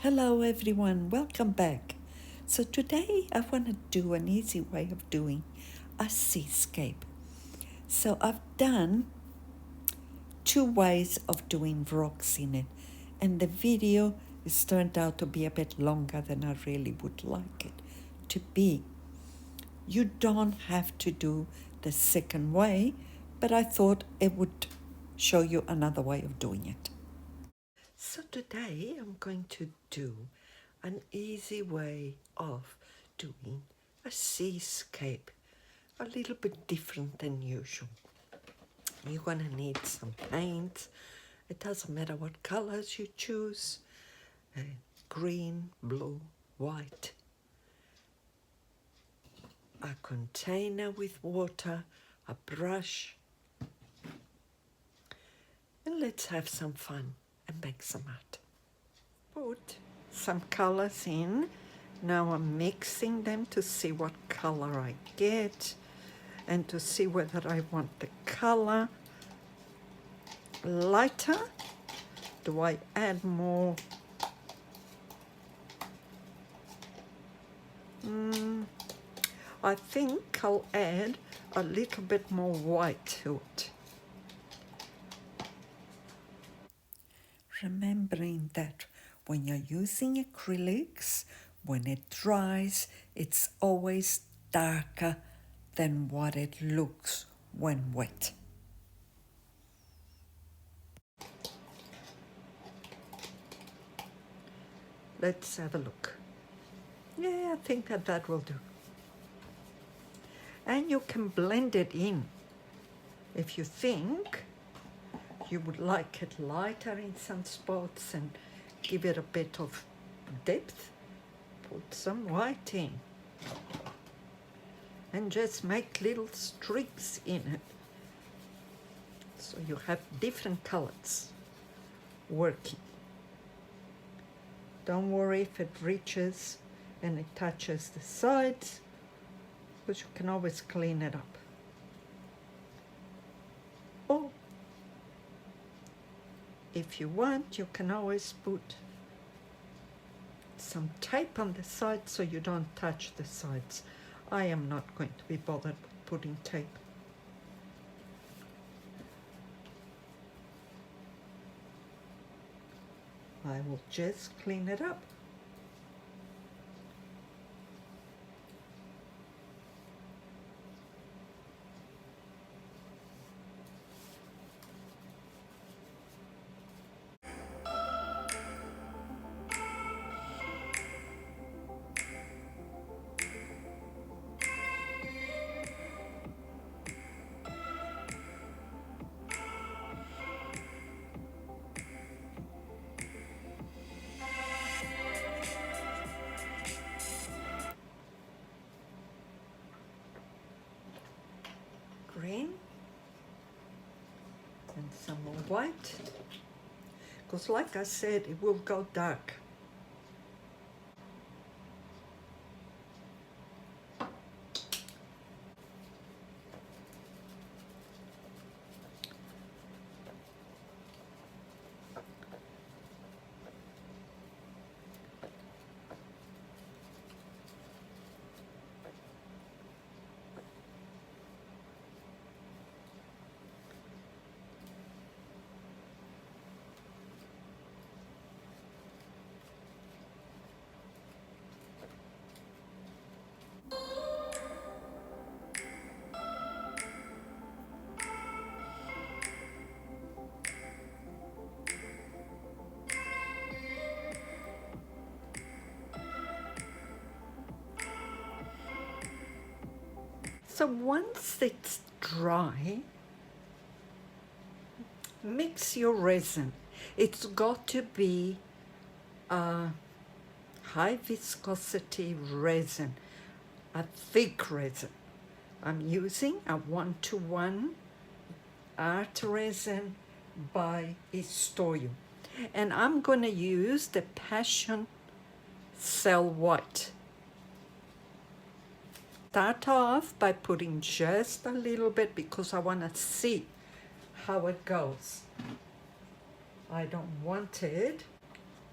Hello everyone, welcome back. So today I want to do an easy way of doing a seascape. So I've done two ways of doing rocks in it, and the video has turned out to be a bit longer than I really would like it to be. You don't have to do the second way, but I thought it would show you another way of doing it. So today I'm going to do an easy way of doing a seascape, a little bit different than usual. You're going to need some paint. It doesn't matter what colors you choose, green, blue, white. A container with water, a brush, and let's have some fun and make some art. Put some colors in. Now I'm mixing them to see what color I get and to see whether I want the color lighter. Do I add more? I think I'll add a little bit more white to it. Remembering that when you're using acrylics, when it dries, it's always darker than what it looks when wet. Let's have a look. Yeah, I think that will do. And you can blend it in. If you think you would like it lighter in some spots and give it a bit of depth, put some white in. And just make little streaks in it. So you have different colors working. Don't worry if it reaches and it touches the sides, but you can always clean it up. Or if you want, you can always put some tape on the sides so you don't touch the sides. I am not going to be bothered with putting tape. I will just clean it up. Green and some more white, because like I said, it will go dark. So once it's dry, mix your resin. It's got to be a high viscosity resin, a thick resin. I'm using a 1:1 art resin by Estoyo. And I'm going to use the Passion Cell White. Start off by putting just a little bit because I want to see how it goes. I don't want it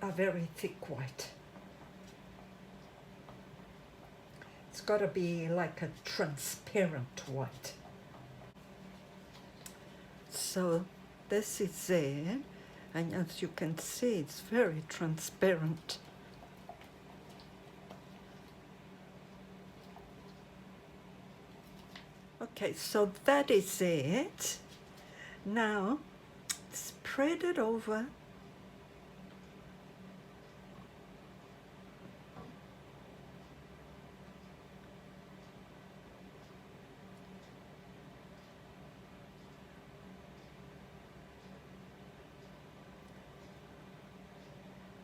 a very thick white. It's got to be like a transparent white. So this is it, and as you can see, it's very transparent. Okay, so that is it. Now spread it over.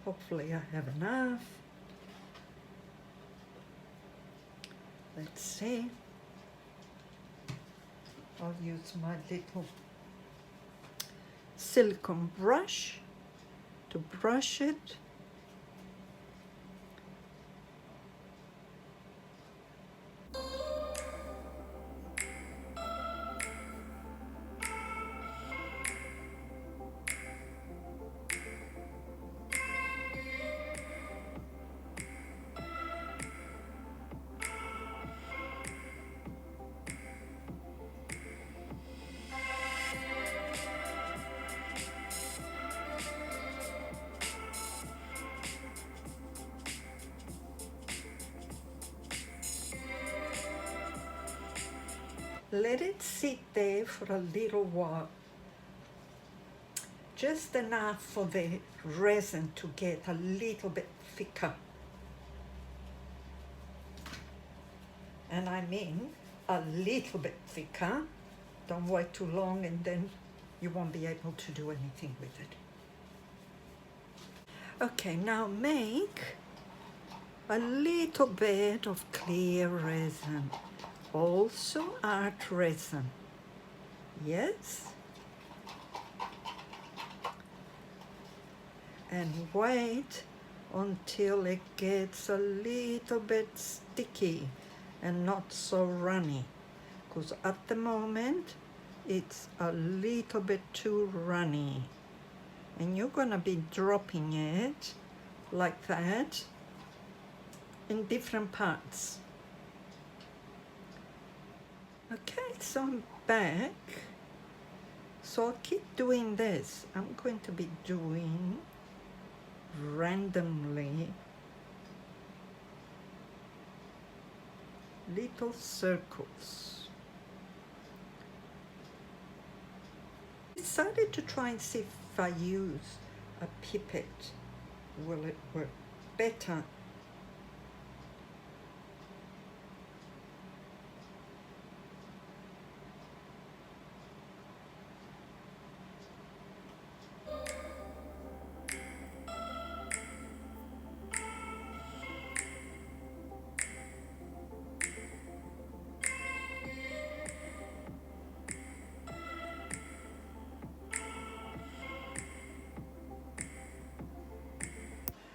Hopefully I have enough. Let's see. I'll use my little silicone brush to brush it. Let it sit there for a little while, just enough for the resin to get a little bit thicker. And I mean a little bit thicker. Don't wait too long and then you won't be able to do anything with it. Okay, now make a little bit of clear resin. Also art resin. Yes. And wait until it gets a little bit sticky and not so runny, because at the moment it's a little bit too runny, and you're gonna be dropping it like that in different parts. Okay, so I'm back. So I'll keep doing this. I'm going to be doing randomly little circles. I decided to try and see if I use a pipette, will it work better?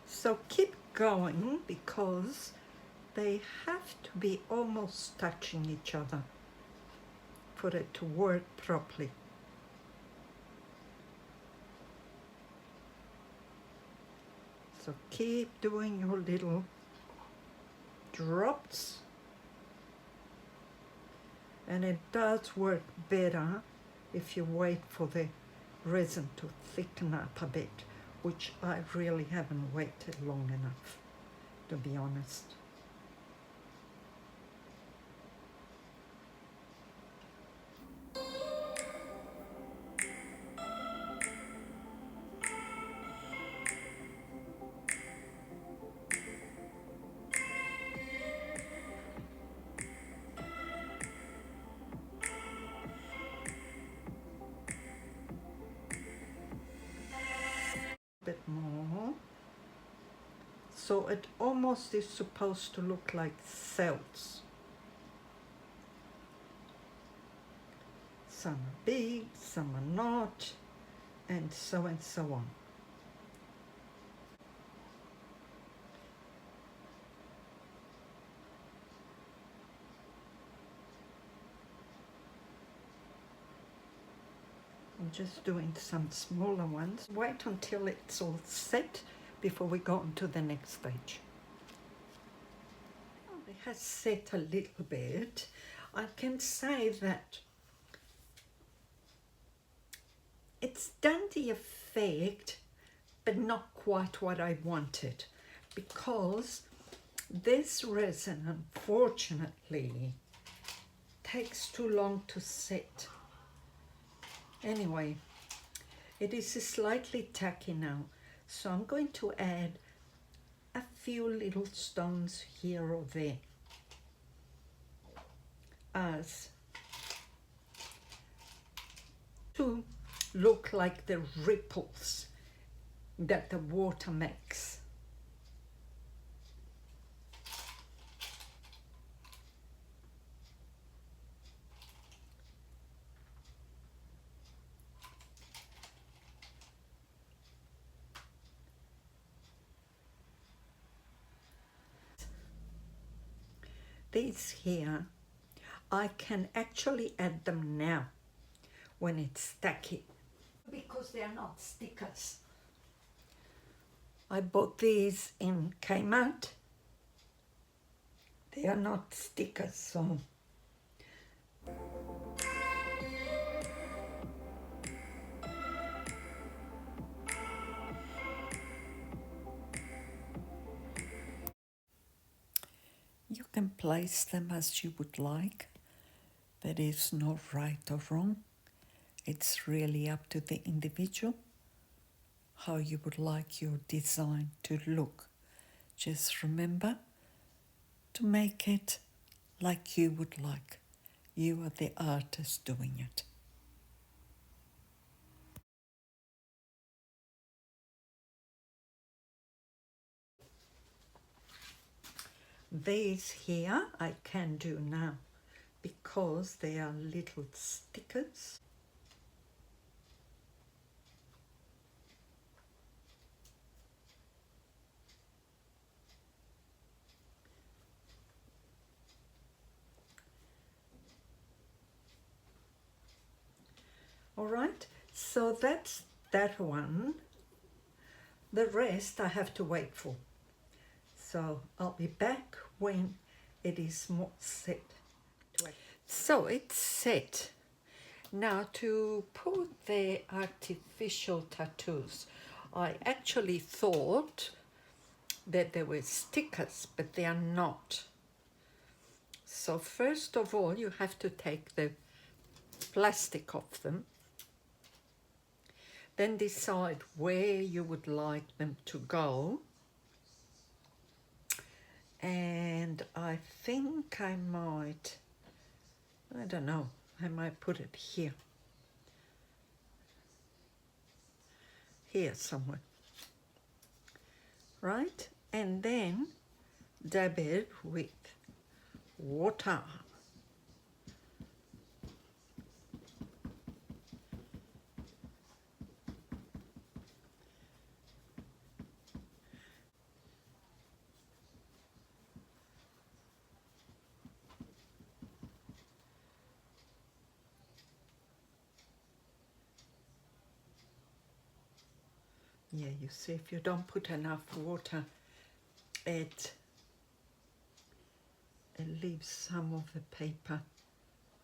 So keep going because they have to be almost touching each other for it to work properly. So keep doing your little drops, and it does work better if you wait for the resin to thicken up a bit, which I really haven't waited long enough, to be honest. Bit more. So it almost is supposed to look like cells. Some are big, some are not, and so on. I'm just doing some smaller ones. Wait until it's all set before we go on to the next stage. It has set a little bit. I can say that it's done the effect, but not quite what I wanted, because this resin, unfortunately, takes too long to set. Anyway, it is slightly tacky now, so I'm going to add a few little stones here or there as to look like the ripples that the water makes. These here, I can actually add them now when it's tacky, because they are not stickers. I bought these in Kmart. They are not stickers, so you can place them as you would like. There is no right or wrong. It's really up to the individual how you would like your design to look. Just remember to make it like you would like. You are the artist doing it. These here I can do now because they are little stickers. All right, so that's that one. The rest I have to wait for. So I'll be back when it is more set. So it's set. Now to put the artificial tattoos, I actually thought that they were stickers, but they are not. So first of all, you have to take the plastic off them. Then decide where you would like them to go. And I think I might, I don't know, I might put it here. Here somewhere. Right? And then dab it with water. Yeah, you see, if you don't put enough water, it leaves some of the paper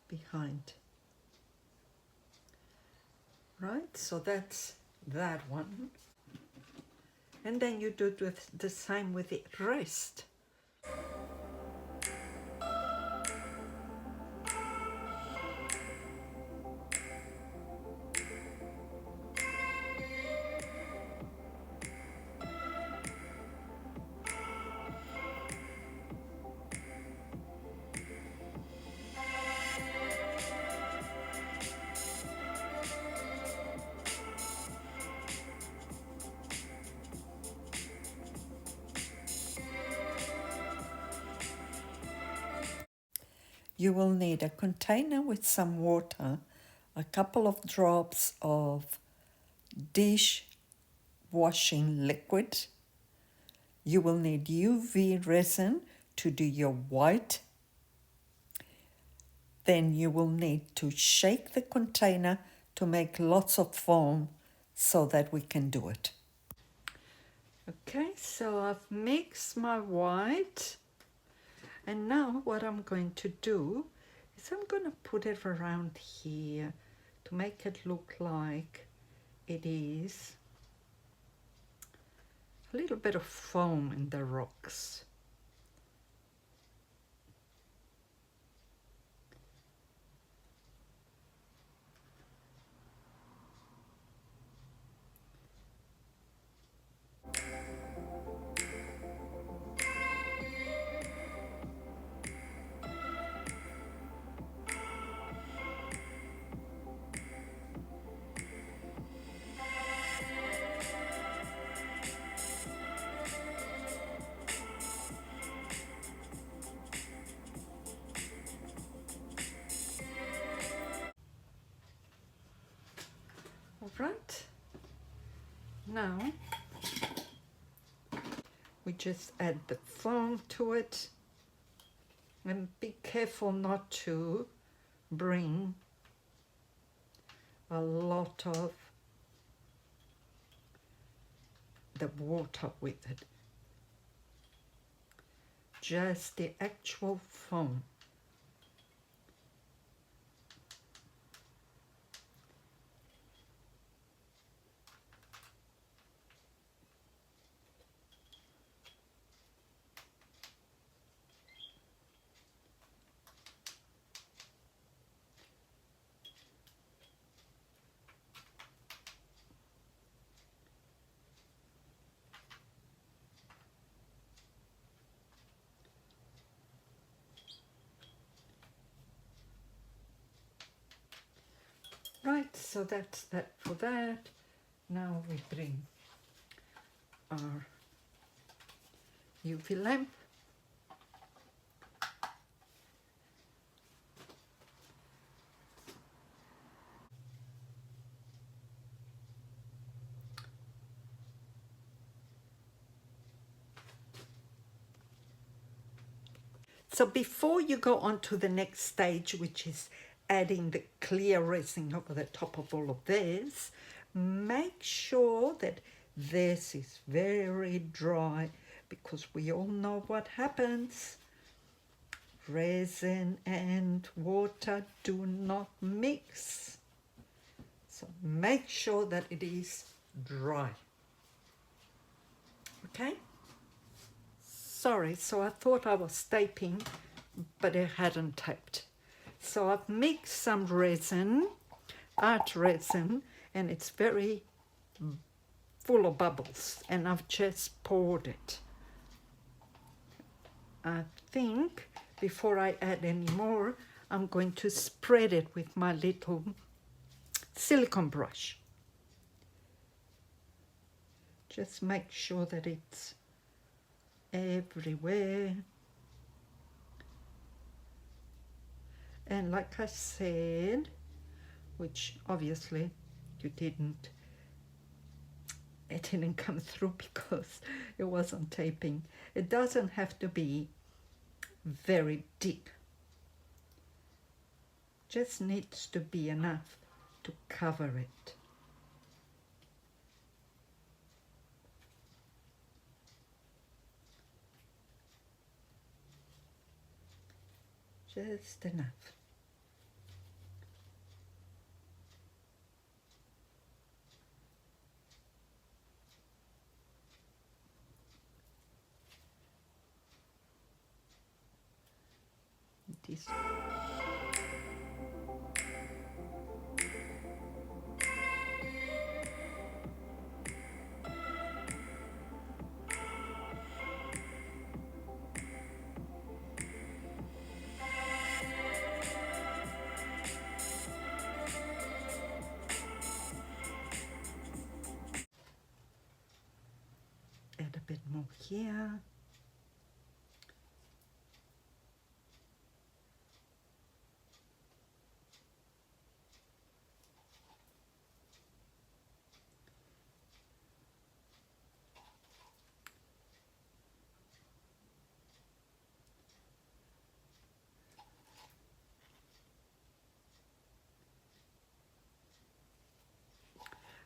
behind. Right, so that's that one. And then you do the same with the rest. You will need a container with some water, a couple of drops of dish washing liquid. You will need UV resin to do your white. Then you will need to shake the container to make lots of foam so that we can do it. Okay, so I've mixed my white, and now what I'm going to do is I'm going to put it around here to make it look like it is a little bit of foam in the rocks. All right, now we just add the foam to it, and be careful not to bring a lot of the water with it, just the actual foam. Right, so that's that for that. Now we bring our UV lamp. So before you go on to the next stage, which is adding the clear resin over the top of all of this, make sure that this is very dry, because we all know what happens. Resin and water do not mix. So make sure that it is dry. Okay? Sorry, so I thought I was taping, but it hadn't taped. So I've mixed some resin, art resin, and it's very full of bubbles, and I've just poured it. I think before I add any more, I'm going to spread it with my little silicone brush. Just make sure that it's everywhere. And like I said, which obviously you didn't, it didn't come through because it wasn't taping. It doesn't have to be very deep. Just needs to be enough to cover it. Just enough. This. Add a bit more here.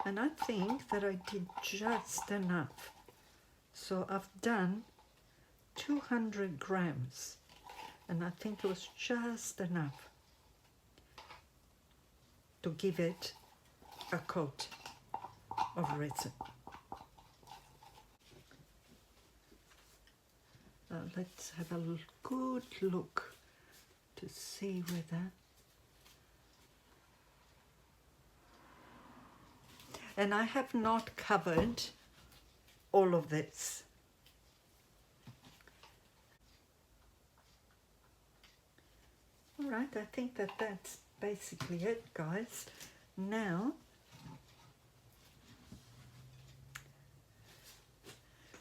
And I think that I did just enough So I've done 200 grams, and I think it was just enough to give it a coat of resin. Let's have a good look to see whether. And I have not covered all of this. All right, I think that that's basically it, guys. Now,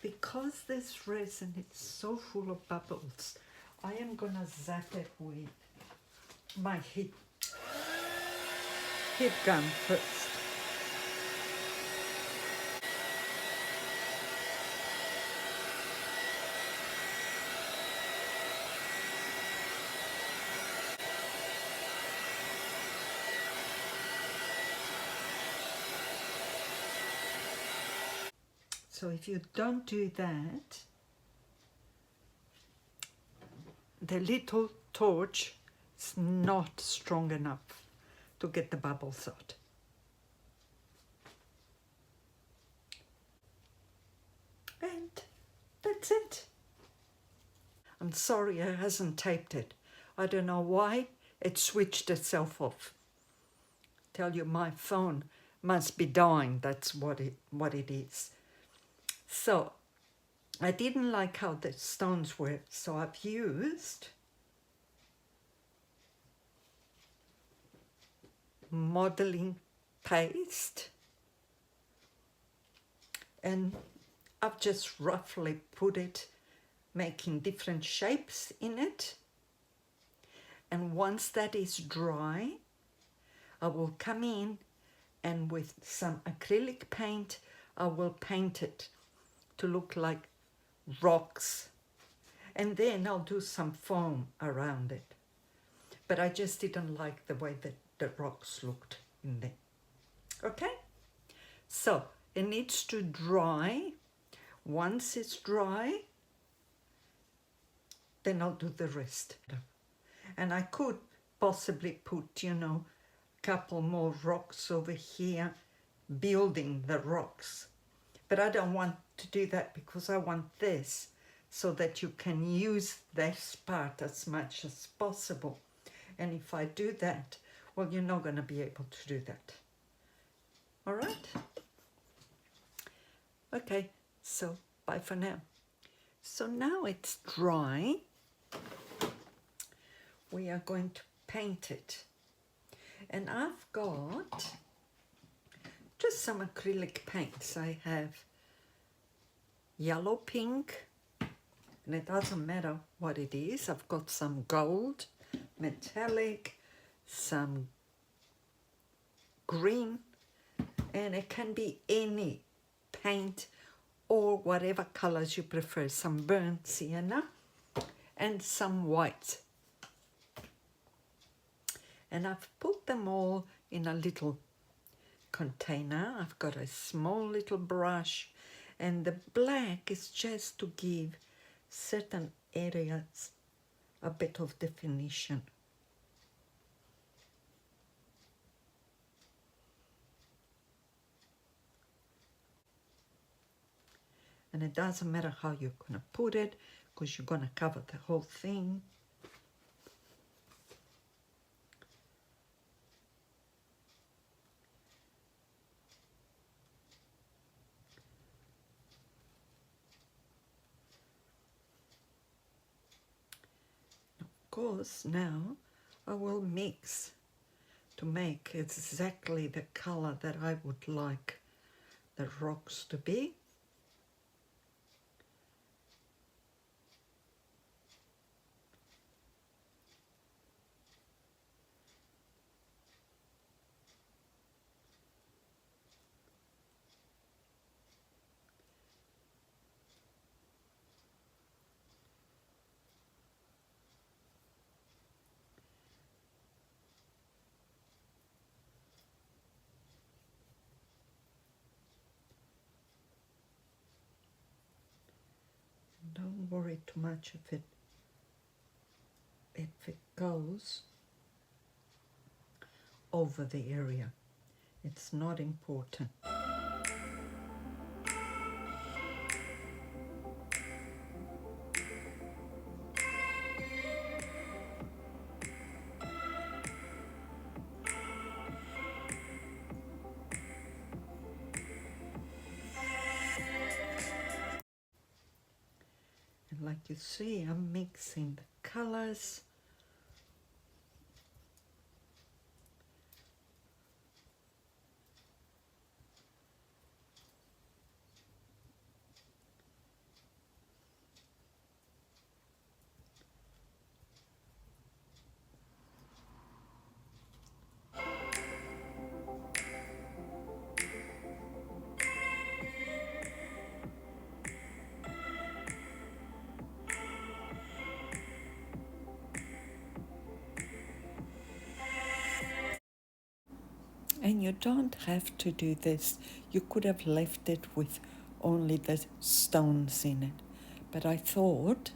because this resin is so full of bubbles, I am gonna zap it with my heat gun first. So if you don't do that, the little torch is not strong enough to get the bubbles out. And that's it. I'm sorry I hasn't taped it. I don't know why it switched itself off. Tell you, my phone must be dying. That's what it is. So I didn't like how the stones were, so I've used modeling paste, and I've just roughly put it, making different shapes in it. And once that is dry, I will come in and with some acrylic paint, I will paint it to look like rocks. And then I'll do some foam around it. But I just didn't like the way that the rocks looked in there. Okay? So it needs to dry. Once it's dry, then I'll do the rest. And I could possibly put, you know, a couple more rocks over here, building the rocks. But I don't want to do that because I want this so that you can use this part as much as possible. And if I do that, well, you're not going to be able to do that. All right? Okay, so bye for now. So now it's dry. We are going to paint it. And I've got just some acrylic paints. I have yellow, pink, and it doesn't matter what it is. I've got some gold, metallic, some green, and it can be any paint or whatever colors you prefer. Some burnt sienna and some white. And I've put them all in a little container. I've got a small little brush, and the black is just to give certain areas a bit of definition. And it doesn't matter how you're going to put it, because you're going to cover the whole thing. Of course, now I will mix to make exactly the color that I would like the rocks to be. worry too much if it goes over the area. It's not important. And like you see, I'm mixing the colors. And you don't have to do this. You could have left it with only the stones in it. But I thought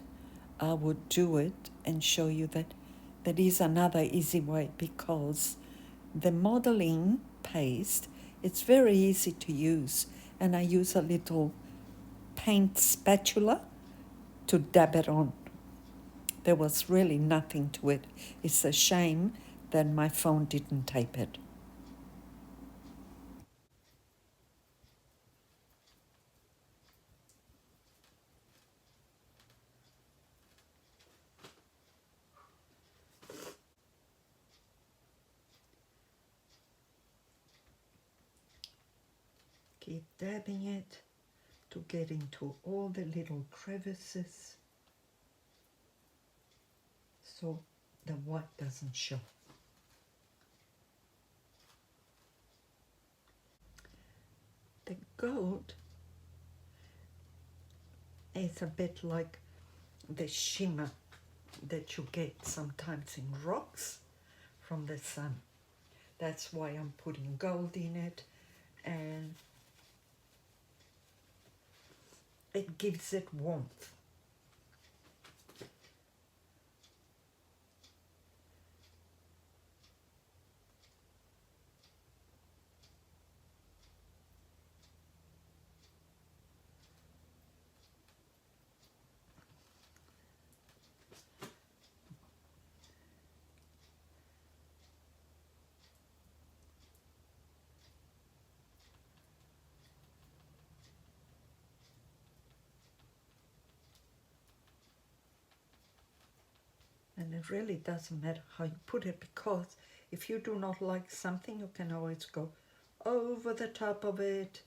I would do it and show you that that is another easy way, because the modeling paste, it's very easy to use. And I use a little paint spatula to dab it on. There was really nothing to it. It's a shame that my phone didn't tape it. Keep dabbing it to get into all the little crevices so the white doesn't show. The gold is a bit like the shimmer that you get sometimes in rocks from the sun. That's why I'm putting gold in it, and it gives it warmth. And it really doesn't matter how you put it, because if you do not like something, you can always go over the top of it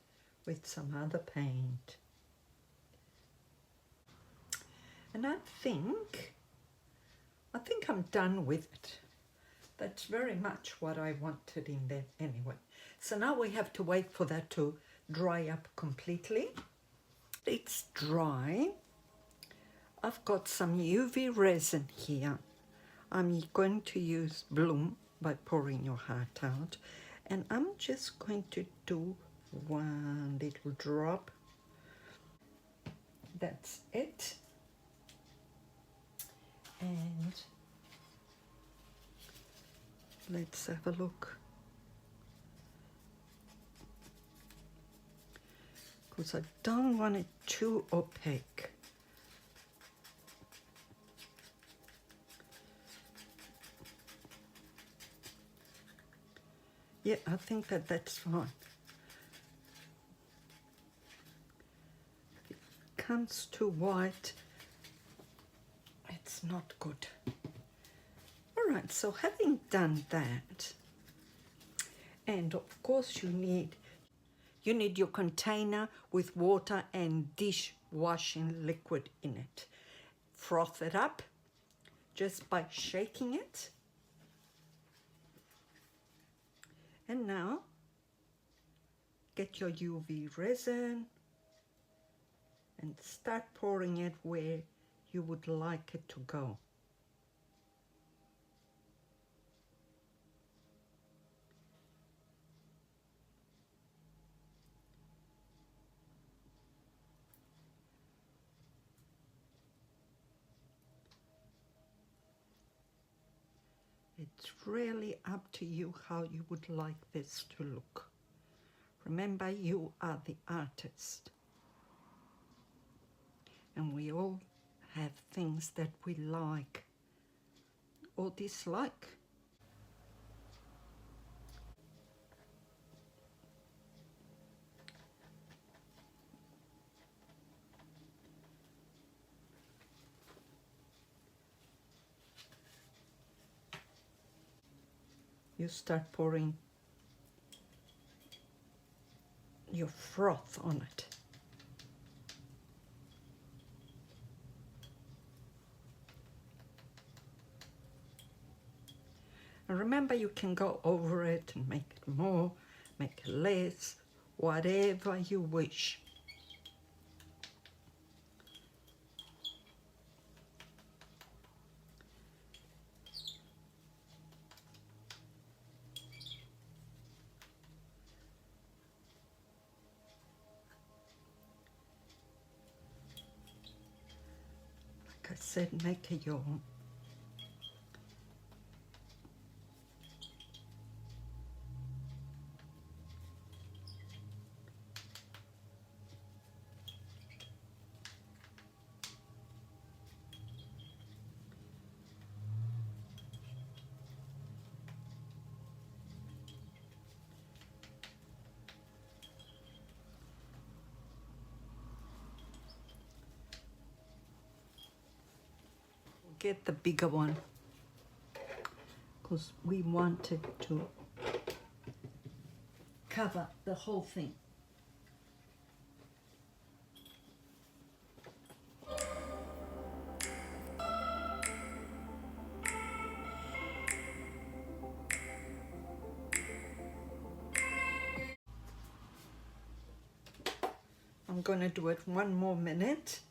with some other paint. And I think I'm done with it. That's very much what I wanted in there anyway. So now we have to wait for that to dry up completely. It's dry. I've got some UV resin here. I'm going to use Bloom by pouring your heart out. And I'm just going to do one little drop. That's it. And let's have a look. Because I don't want it too opaque. Yeah, I think that's fine. If it comes too white, it's not good. All right, so having done that, and of course you need your container with water and dishwashing liquid in it. Froth it up just by shaking it. And now get your UV resin and start pouring it where you would like it to go. It's really up to you how you would like this to look. Remember, you are the artist. And we all have things that we like or dislike. You start pouring your froth on it. And remember, you can go over it and make it more, make it less, whatever you wish. Like I said, make it your own. Get the bigger one because we wanted to cover the whole thing. I'm going to do it 1 more minute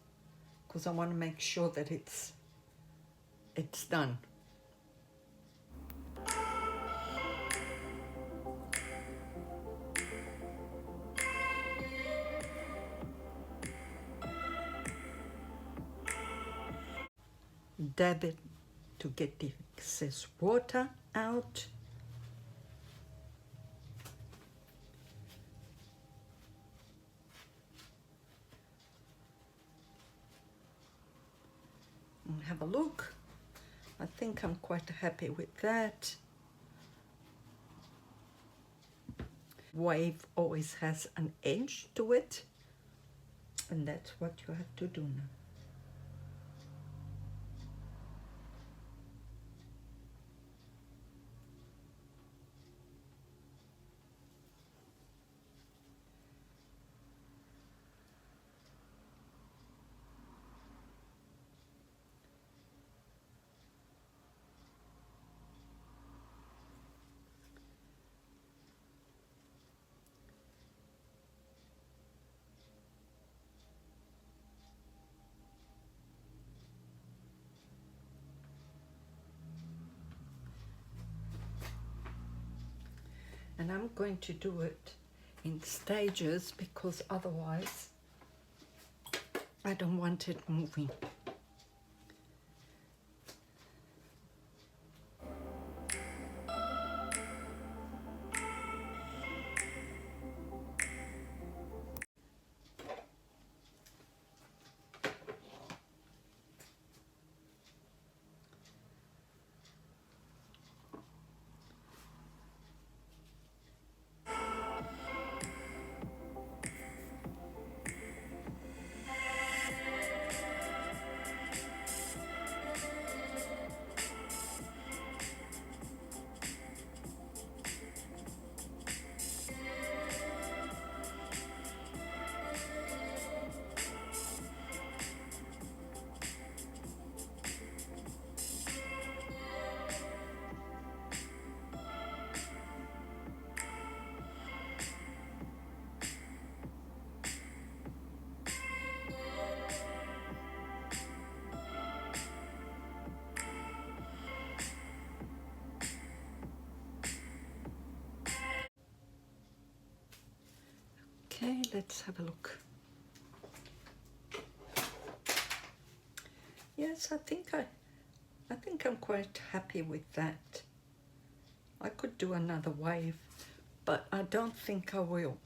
because I want to make sure that it's done. Dab it to get the excess water out. And have a look. I think I'm quite happy with that. Wave always has an edge to it, and that's what you have to do now. And I'm going to do it in stages because otherwise I don't want it moving. Okay, let's have a look. Yes, I think I'm quite happy with that. I could do another wave, but I don't think I will.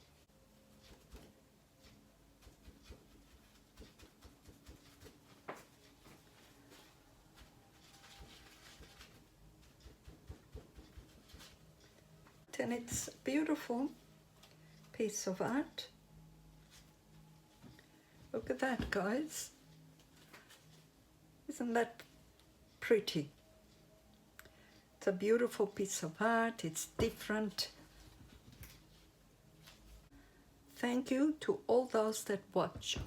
And it's a beautiful piece of art. Look at that, guys. Isn't that pretty? It's a beautiful piece of art. It's different. Thank you to all those that watch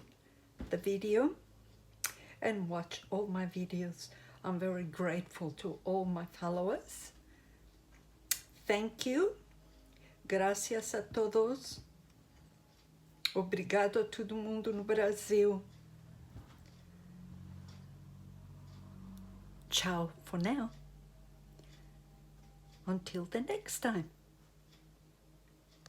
the video and watch all my videos. I'm very grateful to all my followers. Thank you. Gracias a todos. Obrigado a todo mundo no Brasil. Ciao for now. Until the next time.